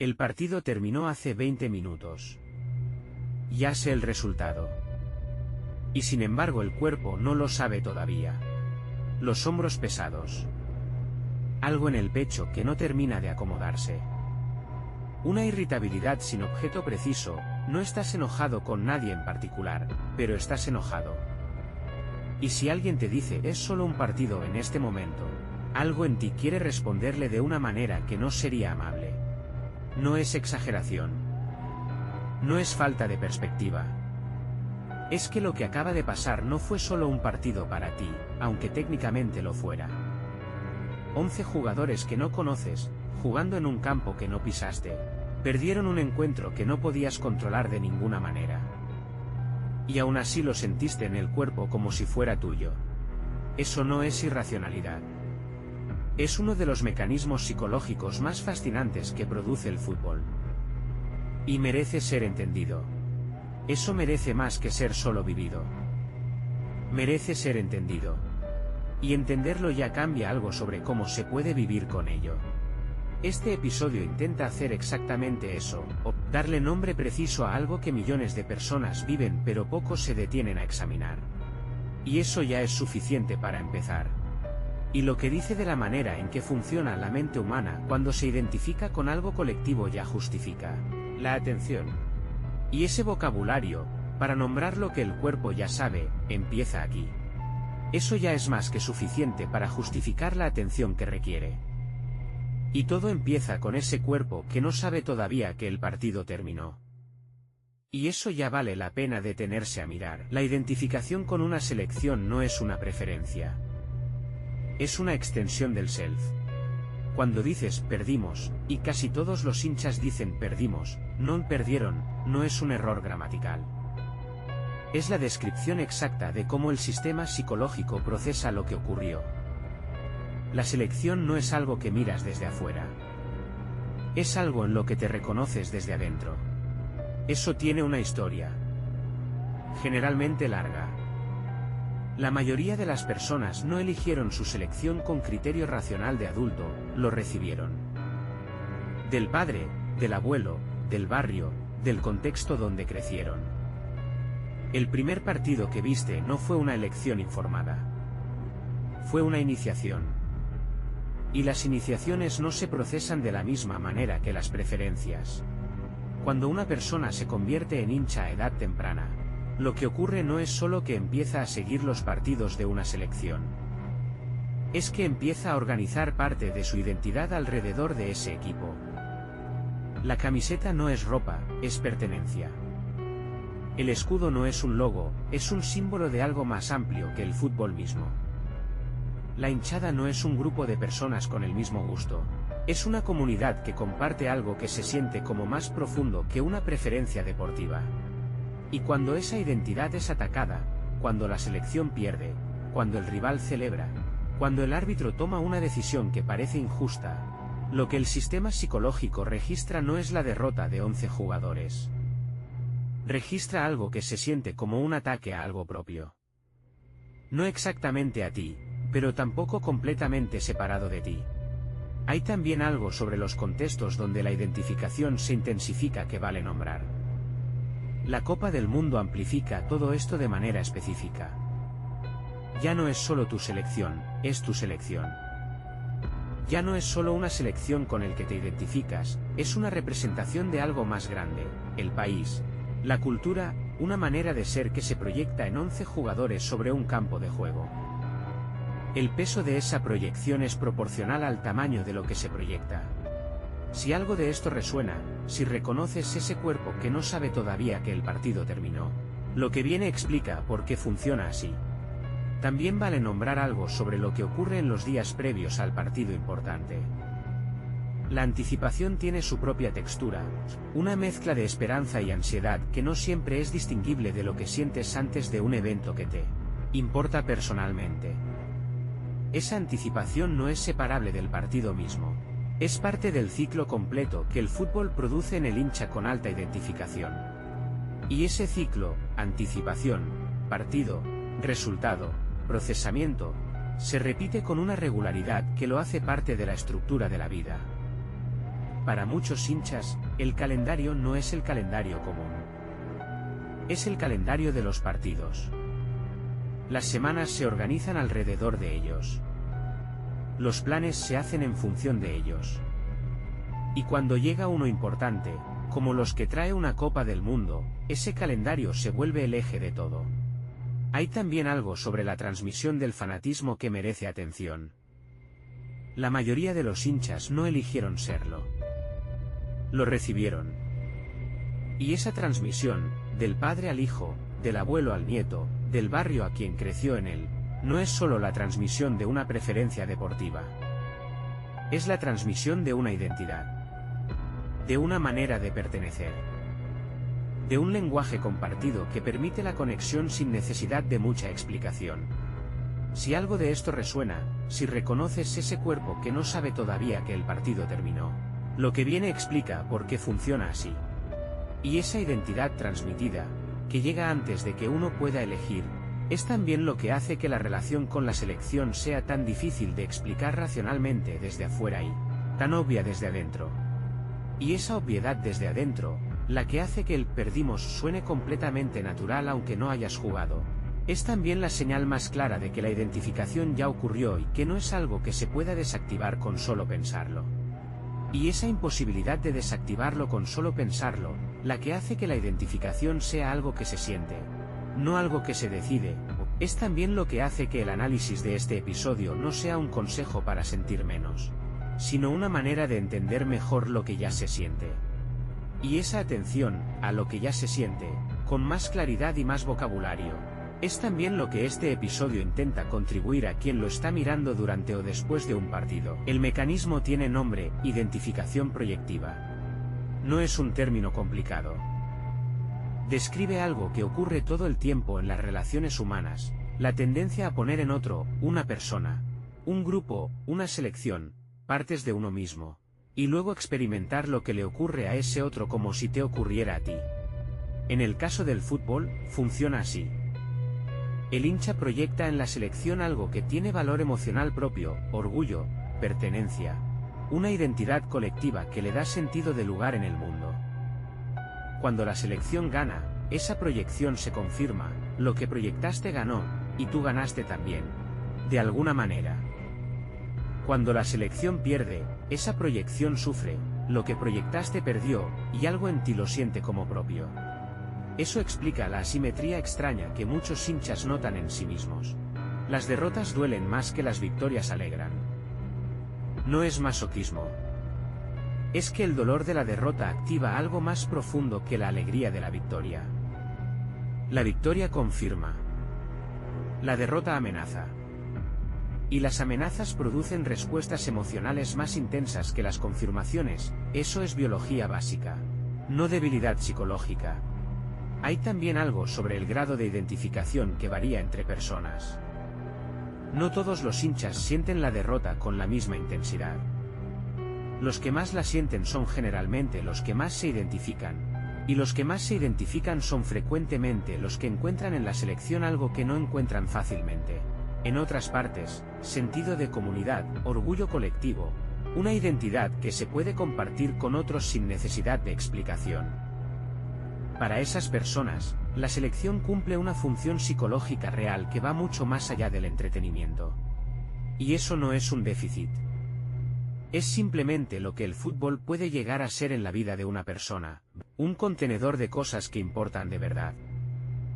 El partido terminó hace 20 minutos. Ya sé el resultado. Y sin embargo el cuerpo no lo sabe todavía. Los hombros pesados. Algo en el pecho que no termina de acomodarse. Una irritabilidad sin objeto preciso. No estás enojado con nadie en particular, pero estás enojado. Y si alguien te dice es solo un partido en este momento, algo en ti quiere responderle de una manera que no sería amable. No es exageración. No es falta de perspectiva. Es que lo que acaba de pasar no fue solo un partido para ti, aunque técnicamente lo fuera. 11 jugadores que no conoces, jugando en un campo que no pisaste, perdieron un encuentro que no podías controlar de ninguna manera. Y aún así lo sentiste en el cuerpo como si fuera tuyo. Eso no es irracionalidad. Es uno de los mecanismos psicológicos más fascinantes que produce el fútbol. Y merece ser entendido. Eso merece más que ser solo vivido. Merece ser entendido. Y entenderlo ya cambia algo sobre cómo se puede vivir con ello. Este episodio intenta hacer exactamente eso, o darle nombre preciso a algo que millones de personas viven pero pocos se detienen a examinar. Y eso ya es suficiente para empezar. Y lo que dice de la manera en que funciona la mente humana cuando se identifica con algo colectivo ya justifica la atención. Y ese vocabulario, para nombrar lo que el cuerpo ya sabe, empieza aquí. Eso ya es más que suficiente para justificar la atención que requiere. Y todo empieza con ese cuerpo que no sabe todavía que el partido terminó. Y eso ya vale la pena detenerse a mirar. La identificación con una selección no es una preferencia. Es una extensión del self. Cuando dices perdimos, y casi todos los hinchas dicen perdimos, no perdieron, no es un error gramatical. Es la descripción exacta de cómo el sistema psicológico procesa lo que ocurrió. La selección no es algo que miras desde afuera. Es algo en lo que te reconoces desde adentro. Eso tiene una historia. Generalmente larga. La mayoría de las personas no eligieron su selección con criterio racional de adulto, lo recibieron. Del padre, del abuelo, del barrio, del contexto donde crecieron. El primer partido que viste no fue una elección informada. Fue una iniciación. Y las iniciaciones no se procesan de la misma manera que las preferencias. Cuando una persona se convierte en hincha a edad temprana, lo que ocurre no es solo que empieza a seguir los partidos de una selección. Es que empieza a organizar parte de su identidad alrededor de ese equipo. La camiseta no es ropa, es pertenencia. El escudo no es un logo, es un símbolo de algo más amplio que el fútbol mismo. La hinchada no es un grupo de personas con el mismo gusto. Es una comunidad que comparte algo que se siente como más profundo que una preferencia deportiva. Y cuando esa identidad es atacada, cuando la selección pierde, cuando el rival celebra, cuando el árbitro toma una decisión que parece injusta, lo que el sistema psicológico registra no es la derrota de 11 jugadores. Registra algo que se siente como un ataque a algo propio. No exactamente a ti, pero tampoco completamente separado de ti. Hay también algo sobre los contextos donde la identificación se intensifica que vale nombrar. La Copa del Mundo amplifica todo esto de manera específica. Ya no es solo tu selección, es tu selección. Ya no es solo una selección con el que te identificas, es una representación de algo más grande, el país, la cultura, una manera de ser que se proyecta en 11 jugadores sobre un campo de juego. El peso de esa proyección es proporcional al tamaño de lo que se proyecta. Si algo de esto resuena, si reconoces ese cuerpo que no sabe todavía que el partido terminó, lo que viene explica por qué funciona así. También vale nombrar algo sobre lo que ocurre en los días previos al partido importante. La anticipación tiene su propia textura, una mezcla de esperanza y ansiedad que no siempre es distinguible de lo que sientes antes de un evento que te importa personalmente. Esa anticipación no es separable del partido mismo. Es parte del ciclo completo que el fútbol produce en el hincha con alta identificación. Y ese ciclo, anticipación, partido, resultado, procesamiento, se repite con una regularidad que lo hace parte de la estructura de la vida. Para muchos hinchas, el calendario no es el calendario común. Es el calendario de los partidos. Las semanas se organizan alrededor de ellos. Los planes se hacen en función de ellos. Y cuando llega uno importante, como los que trae una Copa del Mundo, ese calendario se vuelve el eje de todo. Hay también algo sobre la transmisión del fanatismo que merece atención. La mayoría de los hinchas no eligieron serlo. Lo recibieron. Y esa transmisión, del padre al hijo, del abuelo al nieto, del barrio a quien creció en él, no es solo la transmisión de una preferencia deportiva. Es la transmisión de una identidad. De una manera de pertenecer. De un lenguaje compartido que permite la conexión sin necesidad de mucha explicación. Si algo de esto resuena, si reconoces ese cuerpo que no sabe todavía que el partido terminó, lo que viene explica por qué funciona así. Y esa identidad transmitida, que llega antes de que uno pueda elegir, es también lo que hace que la relación con la selección sea tan difícil de explicar racionalmente desde afuera y tan obvia desde adentro. Y esa obviedad desde adentro, la que hace que el perdimos suene completamente natural aunque no hayas jugado, es también la señal más clara de que la identificación ya ocurrió y que no es algo que se pueda desactivar con solo pensarlo. Y esa imposibilidad de desactivarlo con solo pensarlo, la que hace que la identificación sea algo que se siente, no algo que se decide, es también lo que hace que el análisis de este episodio no sea un consejo para sentir menos, sino una manera de entender mejor lo que ya se siente. Y esa atención a lo que ya se siente, con más claridad y más vocabulario, es también lo que este episodio intenta contribuir a quien lo está mirando durante o después de un partido. El mecanismo tiene nombre: identificación proyectiva. No es un término complicado. Describe algo que ocurre todo el tiempo en las relaciones humanas, la tendencia a poner en otro, una persona, un grupo, una selección, partes de uno mismo, y luego experimentar lo que le ocurre a ese otro como si te ocurriera a ti. En el caso del fútbol, funciona así. El hincha proyecta en la selección algo que tiene valor emocional propio, orgullo, pertenencia, una identidad colectiva que le da sentido de lugar en el mundo. Cuando la selección gana, esa proyección se confirma, lo que proyectaste ganó, y tú ganaste también. De alguna manera. Cuando la selección pierde, esa proyección sufre, lo que proyectaste perdió, y algo en ti lo siente como propio. Eso explica la asimetría extraña que muchos hinchas notan en sí mismos. Las derrotas duelen más que las victorias alegran. No es masoquismo. Es que el dolor de la derrota activa algo más profundo que la alegría de la victoria. La victoria confirma. La derrota amenaza. Y las amenazas producen respuestas emocionales más intensas que las confirmaciones. Eso es biología básica. No debilidad psicológica. Hay también algo sobre el grado de identificación que varía entre personas. No todos los hinchas sienten la derrota con la misma intensidad. Los que más la sienten son generalmente los que más se identifican, y los que más se identifican son frecuentemente los que encuentran en la selección algo que no encuentran fácilmente. En otras partes, sentido de comunidad, orgullo colectivo, una identidad que se puede compartir con otros sin necesidad de explicación. Para esas personas, la selección cumple una función psicológica real que va mucho más allá del entretenimiento. Y eso no es un déficit. Es simplemente lo que el fútbol puede llegar a ser en la vida de una persona, un contenedor de cosas que importan de verdad.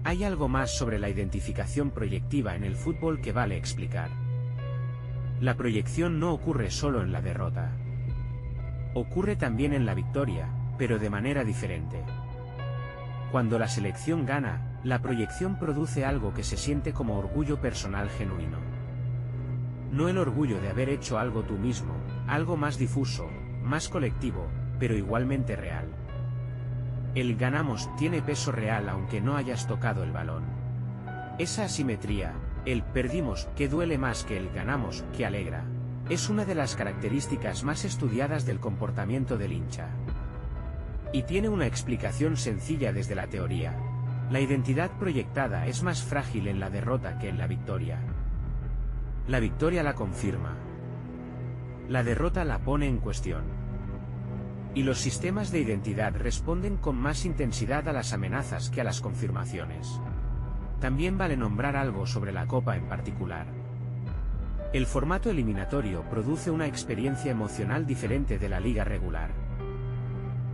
Hay algo más sobre la identificación proyectiva en el fútbol que vale explicar. La proyección no ocurre solo en la derrota. Ocurre también en la victoria, pero de manera diferente. Cuando la selección gana, la proyección produce algo que se siente como orgullo personal genuino. No el orgullo de haber hecho algo tú mismo, algo más difuso, más colectivo, pero igualmente real. El ganamos tiene peso real aunque no hayas tocado el balón. Esa asimetría, el perdimos, que duele más que el ganamos, que alegra, es una de las características más estudiadas del comportamiento del hincha. Y tiene una explicación sencilla desde la teoría. La identidad proyectada es más frágil en la derrota que en la victoria. La victoria la confirma. La derrota la pone en cuestión. Y los sistemas de identidad responden con más intensidad a las amenazas que a las confirmaciones. También vale nombrar algo sobre la Copa en particular. El formato eliminatorio produce una experiencia emocional diferente de la liga regular.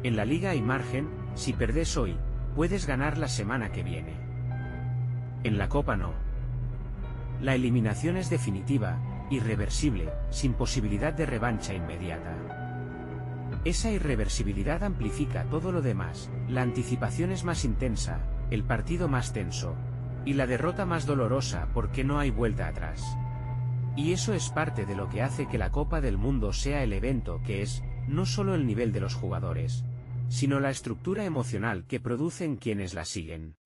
En la liga hay margen, si perdés hoy, puedes ganar la semana que viene. En la Copa no. La eliminación es definitiva, irreversible, sin posibilidad de revancha inmediata. Esa irreversibilidad amplifica todo lo demás, la anticipación es más intensa, el partido más tenso, y la derrota más dolorosa porque no hay vuelta atrás. Y eso es parte de lo que hace que la Copa del Mundo sea el evento que es, no solo el nivel de los jugadores, sino la estructura emocional que producen quienes la siguen.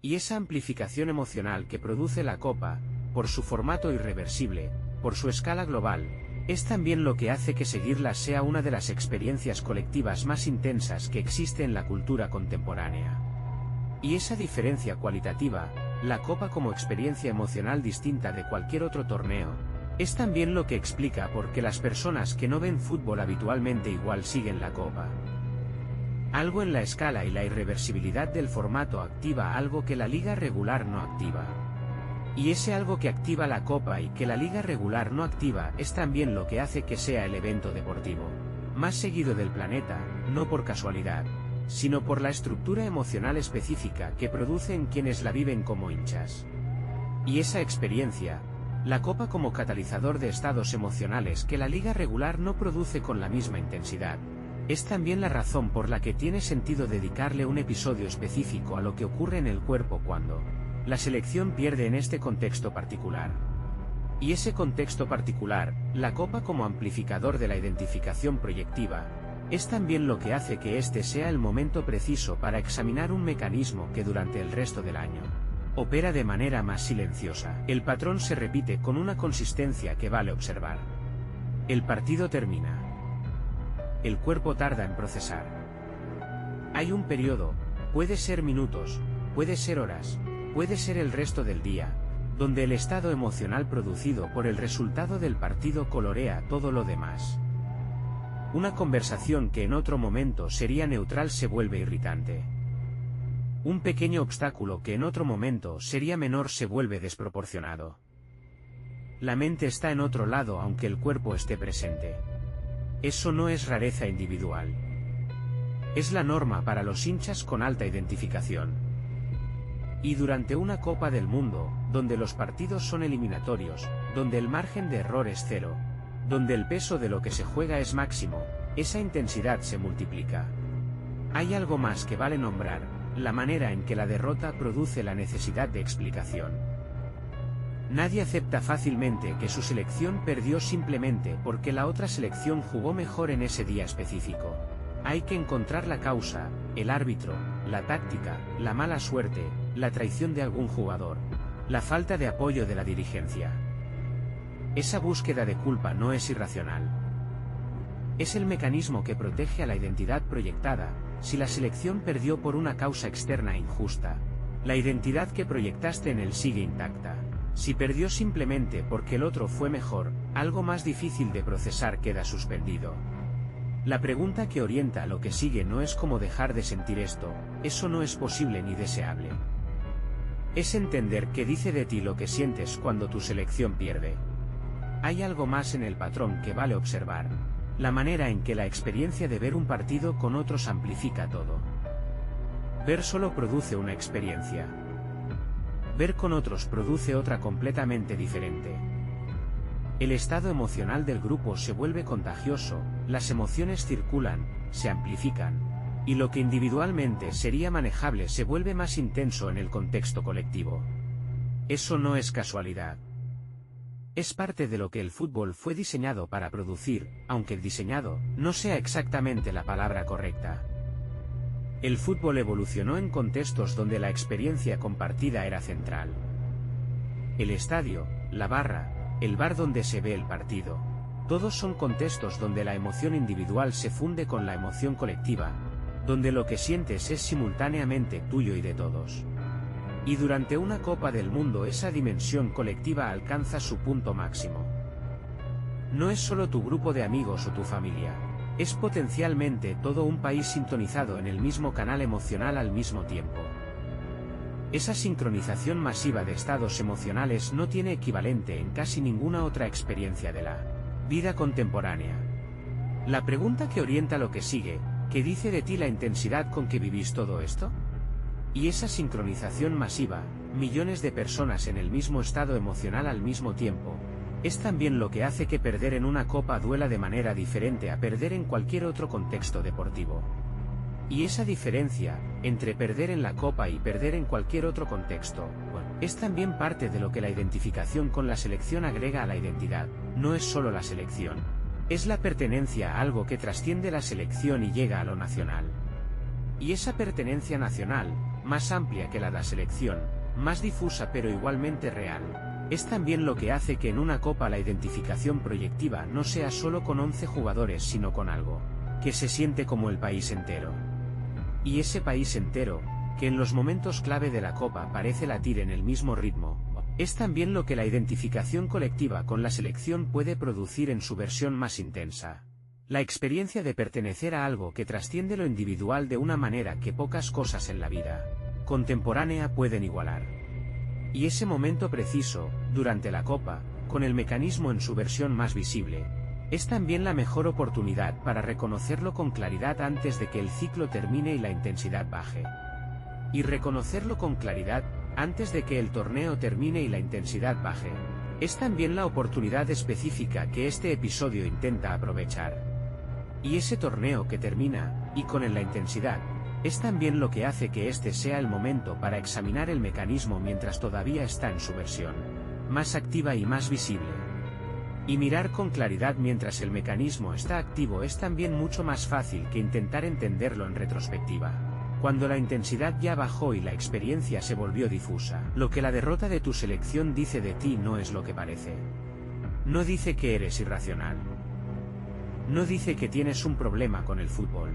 Y esa amplificación emocional que produce la Copa, por su formato irreversible, por su escala global, es también lo que hace que seguirla sea una de las experiencias colectivas más intensas que existe en la cultura contemporánea. Y esa diferencia cualitativa, la Copa como experiencia emocional distinta de cualquier otro torneo, es también lo que explica por qué las personas que no ven fútbol habitualmente igual siguen la Copa. Algo en la escala y la irreversibilidad del formato activa algo que la liga regular no activa. Y ese algo que activa la Copa y que la liga regular no activa es también lo que hace que sea el evento deportivo más seguido del planeta, no por casualidad, sino por la estructura emocional específica que producen quienes la viven como hinchas. Y esa experiencia, la Copa como catalizador de estados emocionales que la liga regular no produce con la misma intensidad, es también la razón por la que tiene sentido dedicarle un episodio específico a lo que ocurre en el cuerpo cuando la selección pierde en este contexto particular. Y ese contexto particular, la Copa como amplificador de la identificación proyectiva, es también lo que hace que este sea el momento preciso para examinar un mecanismo que durante el resto del año opera de manera más silenciosa. El patrón se repite con una consistencia que vale observar. El partido termina. El cuerpo tarda en procesar. Hay un periodo, puede ser minutos, puede ser horas, puede ser el resto del día, donde el estado emocional producido por el resultado del partido colorea todo lo demás. Una conversación que en otro momento sería neutral se vuelve irritante. Un pequeño obstáculo que en otro momento sería menor se vuelve desproporcionado. La mente está en otro lado aunque el cuerpo esté presente. Eso no es rareza individual. Es la norma para los hinchas con alta identificación. Y durante una Copa del Mundo, donde los partidos son eliminatorios, donde el margen de error es cero, donde el peso de lo que se juega es máximo, esa intensidad se multiplica. Hay algo más que vale nombrar, la manera en que la derrota produce la necesidad de explicación. Nadie acepta fácilmente que su selección perdió simplemente porque la otra selección jugó mejor en ese día específico. Hay que encontrar la causa, el árbitro, la táctica, la mala suerte, la traición de algún jugador, la falta de apoyo de la dirigencia. Esa búsqueda de culpa no es irracional. Es el mecanismo que protege a la identidad proyectada. Si la selección perdió por una causa externa injusta, la identidad que proyectaste en él sigue intacta. Si perdió simplemente porque el otro fue mejor, algo más difícil de procesar queda suspendido. La pregunta que orienta lo que sigue no es cómo dejar de sentir esto, eso no es posible ni deseable. Es entender qué dice de ti lo que sientes cuando tu selección pierde. Hay algo más en el patrón que vale observar. La manera en que la experiencia de ver un partido con otros amplifica todo. Ver solo produce una experiencia. Ver con otros produce otra completamente diferente. El estado emocional del grupo se vuelve contagioso, las emociones circulan, se amplifican, y lo que individualmente sería manejable se vuelve más intenso en el contexto colectivo. Eso no es casualidad. Es parte de lo que el fútbol fue diseñado para producir, aunque diseñado no sea exactamente la palabra correcta. El fútbol evolucionó en contextos donde la experiencia compartida era central. El estadio, la barra, el bar donde se ve el partido, todos son contextos donde la emoción individual se funde con la emoción colectiva, donde lo que sientes es simultáneamente tuyo y de todos. Y durante una Copa del Mundo esa dimensión colectiva alcanza su punto máximo. No es solo tu grupo de amigos o tu familia. Es potencialmente todo un país sintonizado en el mismo canal emocional al mismo tiempo. Esa sincronización masiva de estados emocionales no tiene equivalente en casi ninguna otra experiencia de la vida contemporánea. La pregunta que orienta lo que sigue: ¿qué dice de ti la intensidad con que vivís todo esto? Y esa sincronización masiva, millones de personas en el mismo estado emocional al mismo tiempo, es también lo que hace que perder en una copa duela de manera diferente a perder en cualquier otro contexto deportivo. Y esa diferencia, entre perder en la copa y perder en cualquier otro contexto, es también parte de lo que la identificación con la selección agrega a la identidad. No es solo la selección. Es la pertenencia a algo que trasciende la selección y llega a lo nacional. Y esa pertenencia nacional, más amplia que la de la selección, más difusa pero igualmente real, es también lo que hace que en una copa la identificación proyectiva no sea solo con 11 jugadores sino con algo que se siente como el país entero. Y ese país entero, que en los momentos clave de la copa parece latir en el mismo ritmo, es también lo que la identificación colectiva con la selección puede producir en su versión más intensa. La experiencia de pertenecer a algo que trasciende lo individual de una manera que pocas cosas en la vida contemporánea pueden igualar. Y ese momento preciso, durante la copa, con el mecanismo en su versión más visible, es también la mejor oportunidad para reconocerlo con claridad antes de que el ciclo termine y la intensidad baje. Y reconocerlo con claridad, antes de que el torneo termine y la intensidad baje, es también la oportunidad específica que este episodio intenta aprovechar. Y ese torneo que termina, y con él la intensidad, es también lo que hace que este sea el momento para examinar el mecanismo mientras todavía está en su versión más activa y más visible. Y mirar con claridad mientras el mecanismo está activo es también mucho más fácil que intentar entenderlo en retrospectiva. Cuando la intensidad ya bajó y la experiencia se volvió difusa, lo que la derrota de tu selección dice de ti no es lo que parece. No dice que eres irracional. No dice que tienes un problema con el fútbol.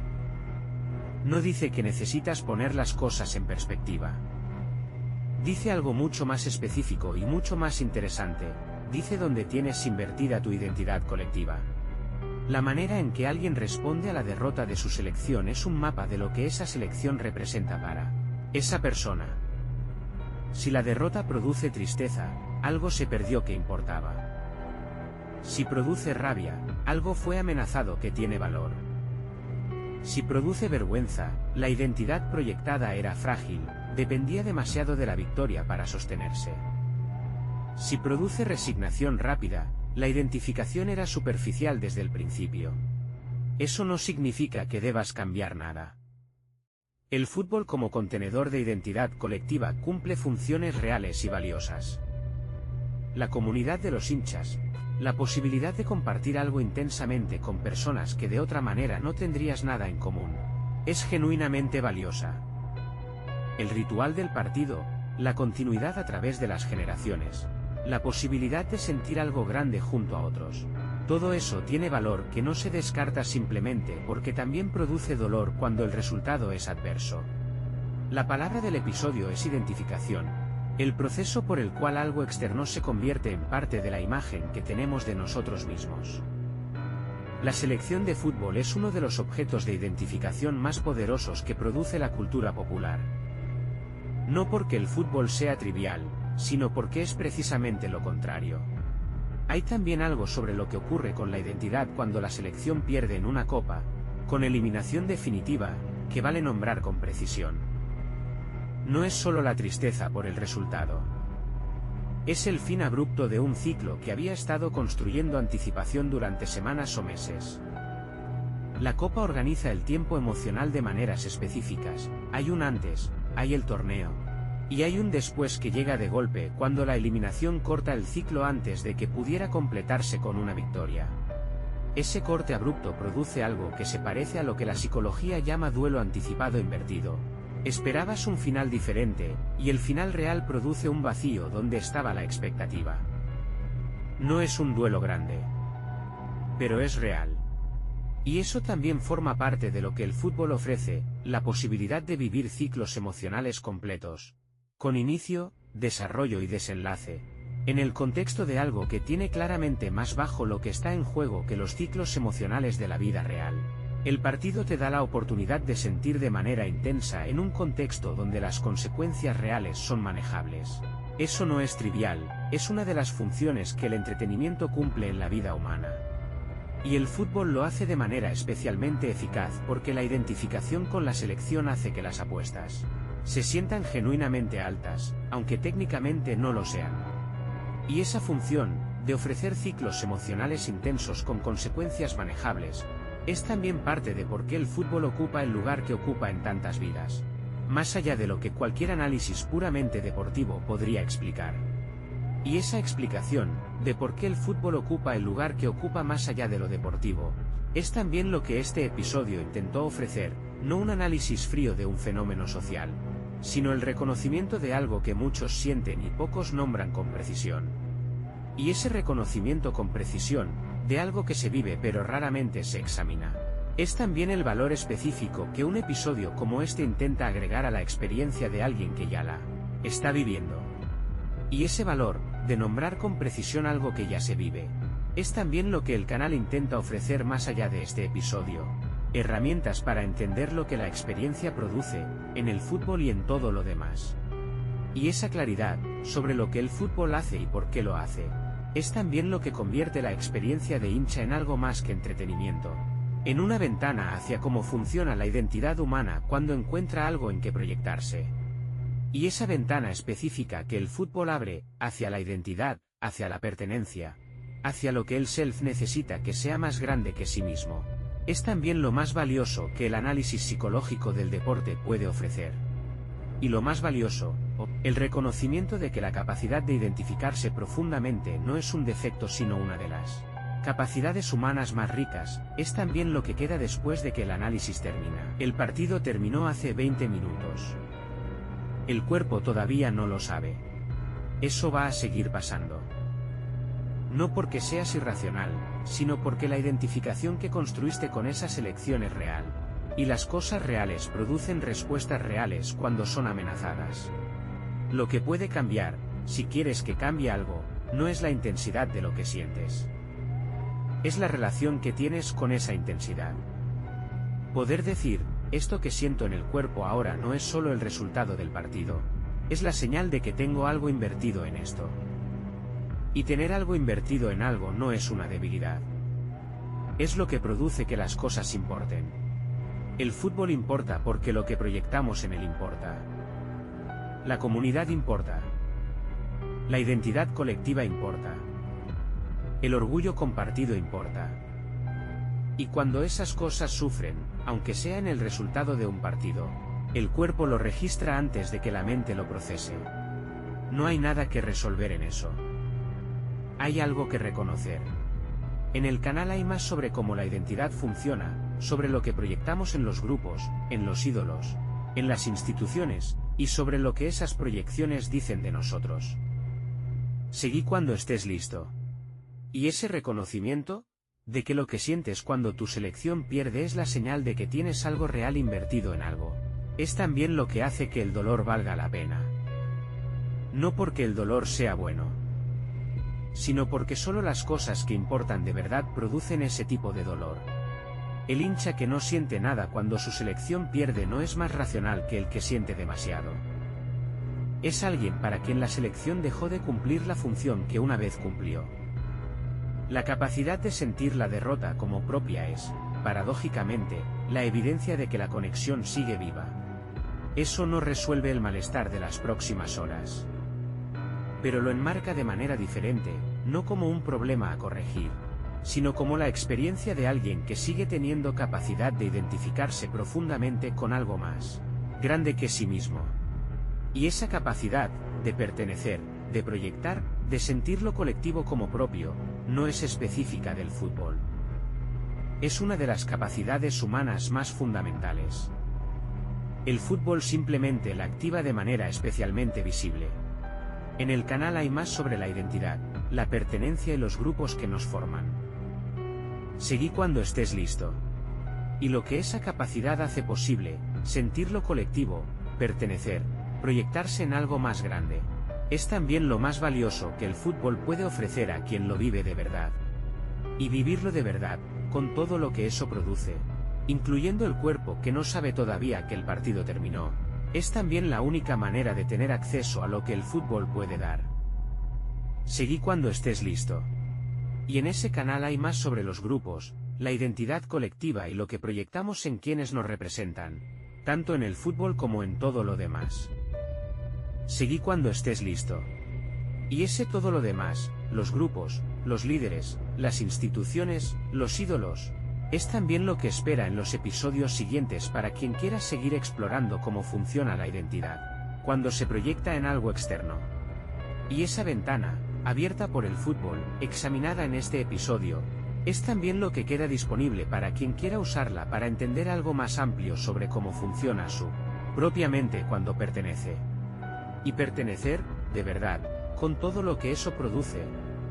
No dice que necesitas poner las cosas en perspectiva. Dice algo mucho más específico y mucho más interesante. Dice dónde tienes invertida tu identidad colectiva. La manera en que alguien responde a la derrota de su selección es un mapa de lo que esa selección representa para esa persona. Si la derrota produce tristeza, algo se perdió que importaba. Si produce rabia, algo fue amenazado que tiene valor. Si produce vergüenza, la identidad proyectada era frágil, dependía demasiado de la victoria para sostenerse. Si produce resignación rápida, la identificación era superficial desde el principio. Eso no significa que debas cambiar nada. El fútbol como contenedor de identidad colectiva cumple funciones reales y valiosas. La comunidad de los hinchas, la posibilidad de compartir algo intensamente con personas que de otra manera no tendrías nada en común, es genuinamente valiosa. El ritual del partido, la continuidad a través de las generaciones, la posibilidad de sentir algo grande junto a otros. Todo eso tiene valor que no se descarta simplemente porque también produce dolor cuando el resultado es adverso. La palabra del episodio es identificación, el proceso por el cual algo externo se convierte en parte de la imagen que tenemos de nosotros mismos. La selección de fútbol es uno de los objetos de identificación más poderosos que produce la cultura popular. No porque el fútbol sea trivial, sino porque es precisamente lo contrario. Hay también algo sobre lo que ocurre con la identidad cuando la selección pierde en una copa, con eliminación definitiva, que vale nombrar con precisión. No es solo la tristeza por el resultado. Es el fin abrupto de un ciclo que había estado construyendo anticipación durante semanas o meses. La copa organiza el tiempo emocional de maneras específicas, hay un antes, hay el torneo. Y hay un después que llega de golpe cuando la eliminación corta el ciclo antes de que pudiera completarse con una victoria. Ese corte abrupto produce algo que se parece a lo que la psicología llama duelo anticipado invertido. Esperabas un final diferente, y el final real produce un vacío donde estaba la expectativa. No es un duelo grande, pero es real. Y eso también forma parte de lo que el fútbol ofrece, la posibilidad de vivir ciclos emocionales completos, con inicio, desarrollo y desenlace, En el contexto de algo que tiene claramente más bajo lo que está en juego que los ciclos emocionales de la vida real. El partido te da la oportunidad de sentir de manera intensa en un contexto donde las consecuencias reales son manejables. Eso no es trivial, es una de las funciones que el entretenimiento cumple en la vida humana. Y el fútbol lo hace de manera especialmente eficaz porque la identificación con la selección hace que las apuestas se sientan genuinamente altas, aunque técnicamente no lo sean. Y esa función, de ofrecer ciclos emocionales intensos con consecuencias manejables, es también parte de por qué el fútbol ocupa el lugar que ocupa en tantas vidas. Más allá de lo que cualquier análisis puramente deportivo podría explicar. Y esa explicación, de por qué el fútbol ocupa el lugar que ocupa más allá de lo deportivo, es también lo que este episodio intentó ofrecer, no un análisis frío de un fenómeno social, sino el reconocimiento de algo que muchos sienten y pocos nombran con precisión. Y ese reconocimiento con precisión, de algo que se vive pero raramente se examina, es también el valor específico que un episodio como este intenta agregar a la experiencia de alguien que ya la está viviendo. Y ese valor, de nombrar con precisión algo que ya se vive, es también lo que el canal intenta ofrecer más allá de este episodio. Herramientas para entender lo que la experiencia produce, en el fútbol y en todo lo demás. Y esa claridad, sobre lo que el fútbol hace y por qué lo hace, es también lo que convierte la experiencia de hincha en algo más que entretenimiento. En una ventana hacia cómo funciona la identidad humana cuando encuentra algo en que proyectarse. Y esa ventana específica que el fútbol abre, hacia la identidad, hacia la pertenencia, hacia lo que el self necesita que sea más grande que sí mismo, es también lo más valioso que el análisis psicológico del deporte puede ofrecer. Y lo más valioso, el reconocimiento de que la capacidad de identificarse profundamente no es un defecto sino una de las capacidades humanas más ricas, es también lo que queda después de que el análisis termina. El partido terminó hace 20 minutos. El cuerpo todavía no lo sabe. Eso va a seguir pasando. No porque seas irracional, sino porque la identificación que construiste con esa selección es real. Y las cosas reales producen respuestas reales cuando son amenazadas. Lo que puede cambiar, si quieres que cambie algo, no es la intensidad de lo que sientes. Es la relación que tienes con esa intensidad. Poder decir, esto que siento en el cuerpo ahora no es solo el resultado del partido. Es la señal de que tengo algo invertido en esto. Y tener algo invertido en algo no es una debilidad. Es lo que produce que las cosas importen. El fútbol importa porque lo que proyectamos en él importa. La comunidad importa. La identidad colectiva importa. El orgullo compartido importa. Y cuando esas cosas sufren, aunque sea en el resultado de un partido, el cuerpo lo registra antes de que la mente lo procese. No hay nada que resolver en eso. Hay algo que reconocer. En el canal hay más sobre cómo la identidad funciona, sobre lo que proyectamos en los grupos, en los ídolos, en las instituciones, y sobre lo que esas proyecciones dicen de nosotros. Seguí cuando estés listo. Y ese reconocimiento, de que lo que sientes cuando tu selección pierde es la señal de que tienes algo real invertido en algo, es también lo que hace que el dolor valga la pena. No porque el dolor sea bueno, sino porque solo las cosas que importan de verdad producen ese tipo de dolor. El hincha que no siente nada cuando su selección pierde no es más racional que el que siente demasiado. Es alguien para quien la selección dejó de cumplir la función que una vez cumplió. La capacidad de sentir la derrota como propia es, paradójicamente, la evidencia de que la conexión sigue viva. Eso no resuelve el malestar de las próximas horas. Pero lo enmarca de manera diferente, no como un problema a corregir, sino como la experiencia de alguien que sigue teniendo capacidad de identificarse profundamente con algo más grande que sí mismo. Y esa capacidad, de pertenecer, de proyectar, de sentir lo colectivo como propio, no es específica del fútbol. Es una de las capacidades humanas más fundamentales. El fútbol simplemente la activa de manera especialmente visible. En el canal hay más sobre la identidad, la pertenencia y los grupos que nos forman. Seguí cuando estés listo. Y lo que esa capacidad hace posible, sentir lo colectivo, pertenecer, proyectarse en algo más grande, es también lo más valioso que el fútbol puede ofrecer a quien lo vive de verdad. Y vivirlo de verdad, con todo lo que eso produce, incluyendo el cuerpo que no sabe todavía que el partido terminó, es también la única manera de tener acceso a lo que el fútbol puede dar. Seguí cuando estés listo. Y en ese canal hay más sobre los grupos, la identidad colectiva y lo que proyectamos en quienes nos representan, tanto en el fútbol como en todo lo demás. Seguí cuando estés listo. Y ese todo lo demás, los grupos, los líderes, las instituciones, los ídolos, es también lo que espera en los episodios siguientes para quien quiera seguir explorando cómo funciona la identidad, cuando se proyecta en algo externo. Y esa ventana, abierta por el fútbol, examinada en este episodio, es también lo que queda disponible para quien quiera usarla para entender algo más amplio sobre cómo funciona su propia mente cuando pertenece. Y pertenecer, de verdad, con todo lo que eso produce,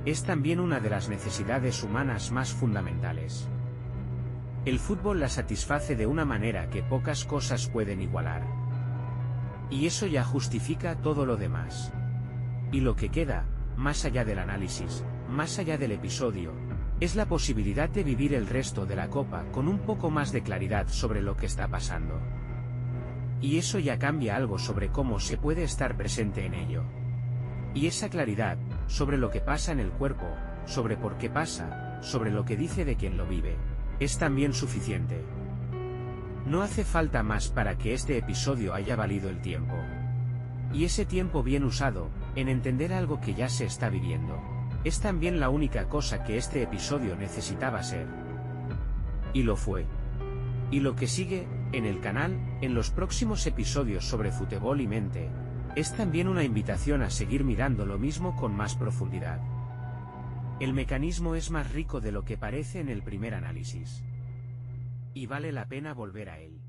es también una de las necesidades humanas más fundamentales. El fútbol la satisface de una manera que pocas cosas pueden igualar. Y eso ya justifica todo lo demás. Y lo que queda, más allá del análisis, más allá del episodio, es la posibilidad de vivir el resto de la copa con un poco más de claridad sobre lo que está pasando. Y eso ya cambia algo sobre cómo se puede estar presente en ello. Y esa claridad, sobre lo que pasa en el cuerpo, sobre por qué pasa, sobre lo que dice de quien lo vive, es también suficiente. No hace falta más para que este episodio haya valido el tiempo. Y ese tiempo bien usado, en entender algo que ya se está viviendo, es también la única cosa que este episodio necesitaba ser. Y lo fue. Y lo que sigue, en el canal, en los próximos episodios sobre fútbol y mente, es también una invitación a seguir mirando lo mismo con más profundidad. El mecanismo es más rico de lo que parece en el primer análisis. Y vale la pena volver a él.